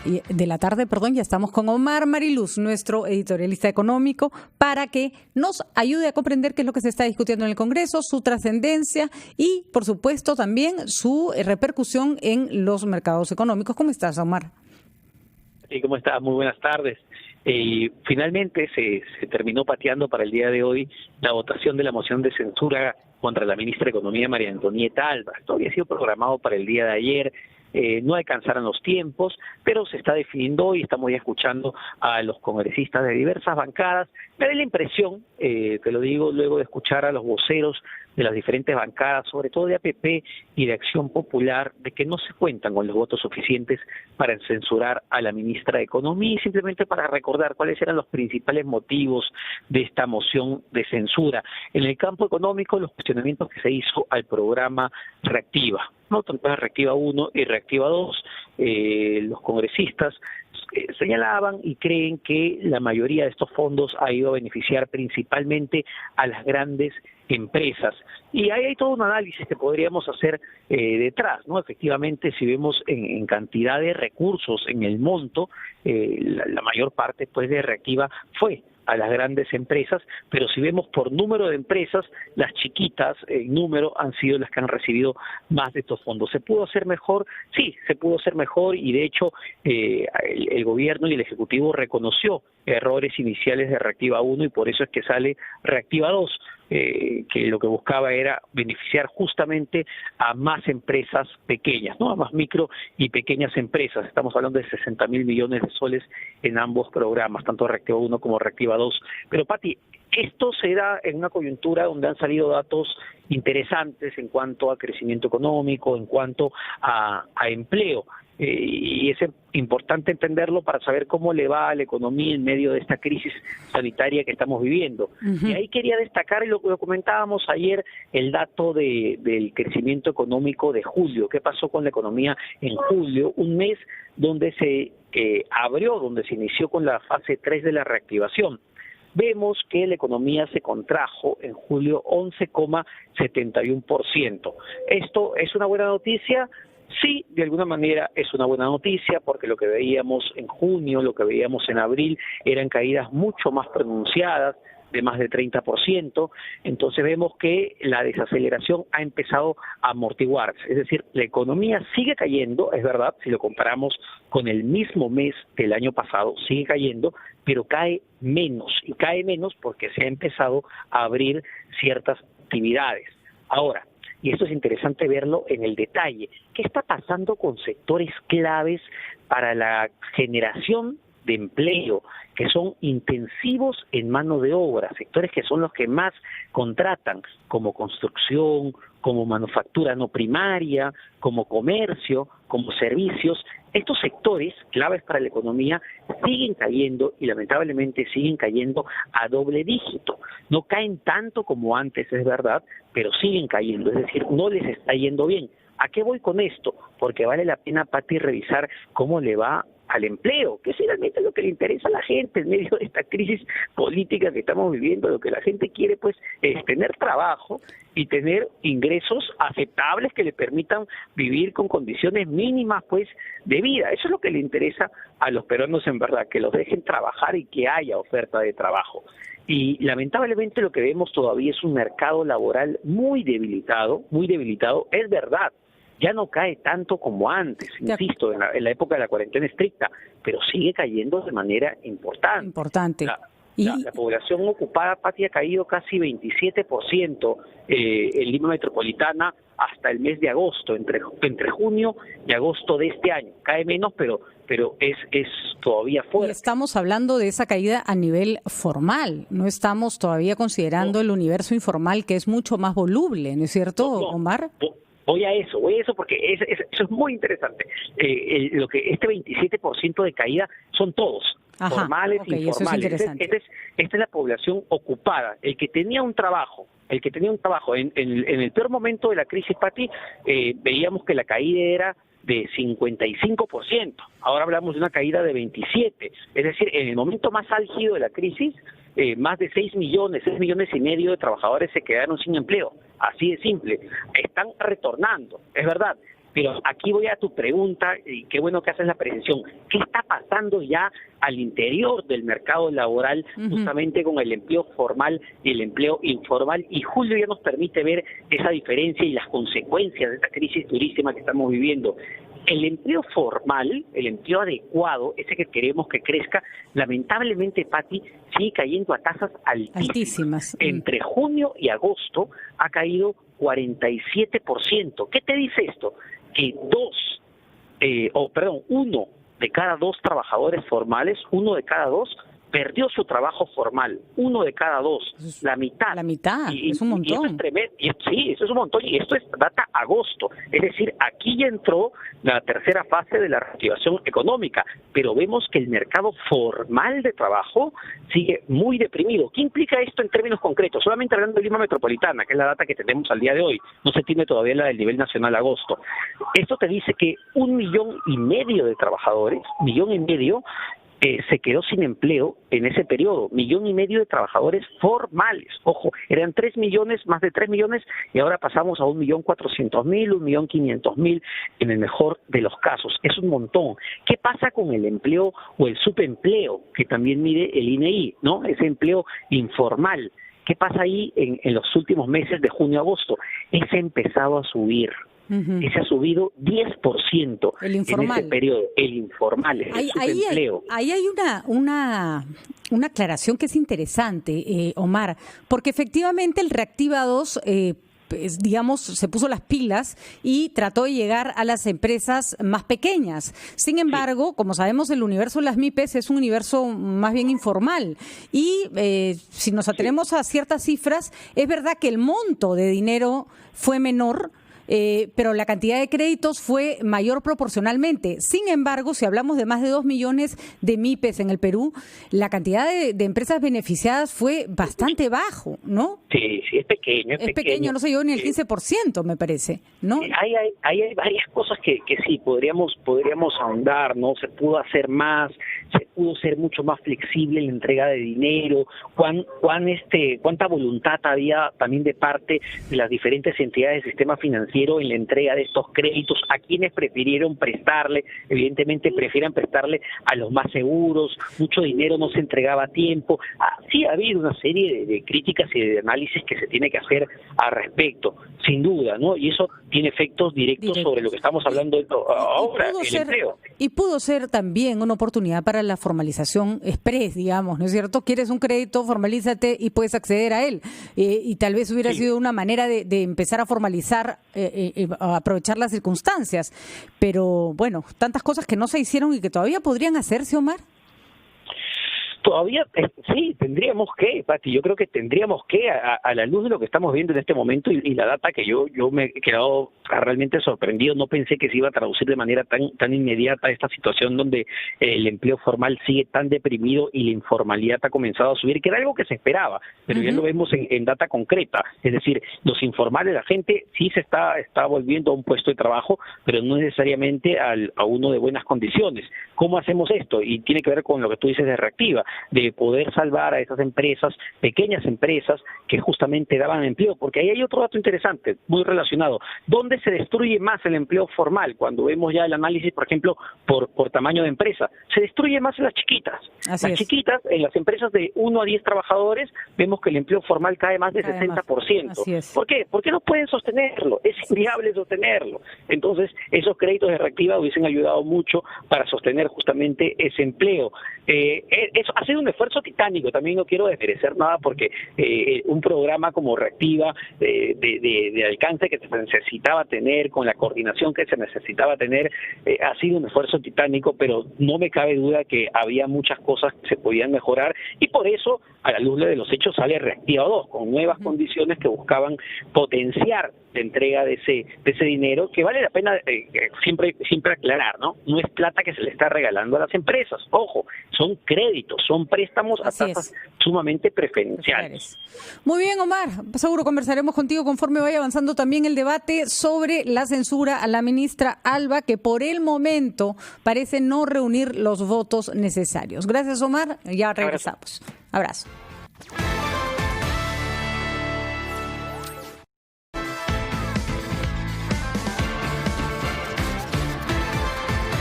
de la tarde, ya estamos con Omar Mariluz, nuestro editorialista económico, para que nos ayude a comprender qué es lo que se está discutiendo en el Congreso, su trascendencia y, por supuesto, también su repercusión en los mercados económicos. ¿Cómo estás, Omar? Sí, ¿cómo estás? Muy buenas tardes. Finalmente se terminó pateando para el día de hoy la votación de la moción de censura contra la ministra de Economía, María Antonieta Alba. Esto había sido programado para el día de ayer. No alcanzaron los tiempos, pero se está definiendo hoy. Estamos ya escuchando a los congresistas de diversas bancadas. Me da la impresión, te lo digo luego de escuchar a los voceros de las diferentes bancadas, sobre todo de APP y de Acción Popular, de que no se cuentan con los votos suficientes para censurar a la ministra de Economía, y simplemente para recordar cuáles eran los principales motivos de esta moción de censura. En el campo económico, los cuestionamientos que se hizo al programa Reactiva, ¿no? Tanto Reactiva 1 y Reactiva 2, los congresistas señalaban y creen que la mayoría de estos fondos ha ido a beneficiar principalmente a las grandes empresas. Y ahí hay todo un análisis que podríamos hacer detrás, ¿no? Efectivamente, si vemos en cantidad de recursos, en el monto, la mayor parte pues de Reactiva fue a las grandes empresas, pero si vemos por número de empresas, las chiquitas en número han sido las que han recibido más de estos fondos. ¿Se pudo hacer mejor? Sí, se pudo hacer mejor, y de hecho el gobierno y el Ejecutivo reconoció errores iniciales de Reactiva 1, y por eso es que sale Reactiva 2, que lo que buscaba era beneficiar justamente a más empresas pequeñas, ¿no? A más micro y pequeñas empresas. Estamos hablando de 60.000 millones de soles en ambos programas, tanto Reactiva 1 como Reactiva 2. Pero, Pati, esto se da en una coyuntura donde han salido datos interesantes en cuanto a crecimiento económico, en cuanto a empleo. Y es importante entenderlo para saber cómo le va a la economía en medio de esta crisis sanitaria que estamos viviendo. Y ahí quería destacar, y lo comentábamos ayer, el dato del crecimiento económico de julio. ¿Qué pasó con la economía en julio? Un mes donde se abrió, donde se inició con la fase 3 de la reactivación. Vemos que la economía se contrajo en julio 11,71%. ¿Esto es una buena noticia? Sí, de alguna manera es una buena noticia, porque lo que veíamos en junio, lo que veíamos en abril, eran caídas mucho más pronunciadas, de más del 30%, entonces vemos que la desaceleración ha empezado a amortiguarse, es decir, la economía sigue cayendo, es verdad, si lo comparamos con el mismo mes del año pasado, sigue cayendo, pero cae menos, y cae menos porque se ha empezado a abrir ciertas actividades. Ahora, y esto es interesante verlo en el detalle, ¿qué está pasando con sectores claves para la generación de empleo, que son intensivos en mano de obra, sectores que son los que más contratan, como construcción, como manufactura no primaria, como comercio, como servicios? Estos sectores claves para la economía siguen cayendo, y lamentablemente siguen cayendo a doble dígito. No caen tanto como antes, es verdad, pero siguen cayendo, es decir, no les está yendo bien. ¿A qué voy con esto? Porque vale la pena, Pati, revisar cómo le va al empleo, que es realmente lo que le interesa a la gente en medio de esta crisis política que estamos viviendo. Lo que la gente quiere pues es tener trabajo y tener ingresos aceptables que le permitan vivir con condiciones mínimas pues de vida. Eso es lo que le interesa a los peruanos, en verdad, que los dejen trabajar y que haya oferta de trabajo. Y lamentablemente lo que vemos todavía es un mercado laboral muy debilitado, es verdad. Ya no cae tanto como antes, insisto, en la época de la cuarentena estricta, pero sigue cayendo de manera importante. La población ocupada, Pati, ha caído casi 27% en Lima Metropolitana hasta el mes de agosto, entre junio y agosto de este año. Cae menos, pero es todavía fuerte. Y estamos hablando de esa caída a nivel formal, no estamos todavía considerando el universo informal, que es mucho más voluble, ¿no es cierto, Omar? Voy a eso porque eso es muy interesante. Lo que este 27% de caída son todos, formales e informales. Esta es la población ocupada, el que tenía un trabajo. En el peor momento de la crisis, Pati, veíamos que la caída era de 55%. Ahora hablamos de una caída de 27%. Es decir, en el momento más álgido de la crisis, más de 6 millones y medio de trabajadores se quedaron sin empleo. Así de simple. Están retornando, es verdad, Pero aquí voy a tu pregunta, y qué bueno que haces la precisión. ¿Qué está pasando ya al interior del mercado laboral, justamente con el empleo formal y el empleo informal? Y Julio ya nos permite ver esa diferencia y las consecuencias de esta crisis durísima que estamos viviendo. El empleo formal, el empleo adecuado, ese que queremos que crezca, lamentablemente, Pati, sigue cayendo a tasas altísimas. Entre junio y agosto ha caído 47%. ¿Qué te dice esto? Que uno de cada dos trabajadores formales, uno de cada dos perdió su trabajo formal, uno de cada dos, la mitad. La mitad, es un montón. Y eso es tremendo, sí, eso es un montón, y esto es data agosto. Es decir, aquí ya entró la tercera fase de la reactivación económica, pero vemos que el mercado formal de trabajo sigue muy deprimido. ¿Qué implica esto en términos concretos? Solamente hablando de Lima Metropolitana, que es la data que tenemos al día de hoy, no se tiene todavía la del nivel nacional agosto. Esto te dice que 1,5 millones de trabajadores, 1,5 millones, se quedó sin empleo en ese periodo, 1,5 millones de trabajadores formales. Ojo, eran 3 millones, más de 3 millones, y ahora pasamos a 1.400.000, 1.500.000 en el mejor de los casos. Es un montón. ¿Qué pasa con el empleo o el subempleo, que también mide el INEI, ¿no? Ese empleo informal. ¿Qué pasa ahí en los últimos meses de junio a agosto? Ese ha empezado a subir. Ese ha subido 10% el informal. En ese periodo, el informal, el subempleo. Ahí hay una aclaración que es interesante, Omar, porque efectivamente el Reactiva 2 digamos, se puso las pilas y trató de llegar a las empresas más pequeñas. Sin embargo, como sabemos, el universo de las MIPES es un universo más bien informal. Y si nos atenemos a ciertas cifras, es verdad que el monto de dinero fue menor, pero la cantidad de créditos fue mayor proporcionalmente. Sin embargo, si hablamos de más de 2 millones de MIPES en el Perú, la cantidad de empresas beneficiadas fue bastante bajo, ¿no? Sí, es pequeño. Es pequeño, no se llegó ni el 15%, me parece, ¿no? Hay varias cosas que sí, podríamos ahondar, ¿no? Se pudo hacer más, se pudo ser mucho más flexible en la entrega de dinero, cuánta voluntad había también de parte de las diferentes entidades del sistema financiero en la entrega de estos créditos, a quienes prefirieron prestarle, evidentemente prefieren prestarle a los más seguros, mucho dinero no se entregaba a tiempo. Sí ha habido una serie de críticas y de análisis que se tiene que hacer al respecto, sin duda, ¿no? Y eso tiene efectos directos sobre lo que estamos hablando ahora, el empleo. Y pudo ser también una oportunidad para la formalización express, digamos, ¿no es cierto? Quieres un crédito, formalízate y puedes acceder a él. Y tal vez hubiera sido una manera de empezar a formalizar, a aprovechar las circunstancias. Pero bueno, tantas cosas que no se hicieron y que todavía podrían hacerse, Omar. Todavía sí, tendríamos que, Pati, yo creo que tendríamos que, a la luz de lo que estamos viendo en este momento y la data que yo me he quedado realmente sorprendido, no pensé que se iba a traducir de manera tan inmediata esta situación donde el empleo formal sigue tan deprimido y la informalidad ha comenzado a subir, que era algo que se esperaba, pero ya lo vemos en data concreta, es decir, los informales, la gente sí se está volviendo a un puesto de trabajo, pero no necesariamente a uno de buenas condiciones. ¿Cómo hacemos esto? Y tiene que ver con lo que tú dices de Reactiva, de poder salvar a esas empresas, pequeñas empresas que justamente daban empleo, porque ahí hay otro dato interesante, muy relacionado. ¿Dónde se destruye más el empleo formal? Cuando vemos ya el análisis, por ejemplo, por tamaño de empresa, se destruye más en las chiquitas. Chiquitas, en las empresas de 1 a 10 trabajadores, vemos que el empleo formal cae más del 60%. ¿Por qué? Porque no pueden sostenerlo, es inviable sostenerlo. Entonces, esos créditos de Reactiva hubiesen ayudado mucho para sostener justamente ese empleo. Eso ha sido un esfuerzo titánico, también no quiero desmerecer nada porque un programa como Reactiva de alcance que se necesitaba tener, con la coordinación que se necesitaba tener, ha sido un esfuerzo titánico, pero no me cabe duda que había muchas cosas que se podían mejorar y por eso, a la luz de los hechos, sale Reactiva 2 con nuevas condiciones que buscaban potenciar la entrega de ese dinero, que vale la pena siempre aclarar, ¿no? No es plata que se le está regalando a las empresas, ojo, son créditos, son préstamos a tasas sumamente preferenciales. Muy bien, Omar, seguro conversaremos contigo conforme vaya avanzando también el debate sobre la censura a la ministra Alba, que por el momento parece no reunir los votos necesarios. Gracias, Omar, ya regresamos. Abrazo.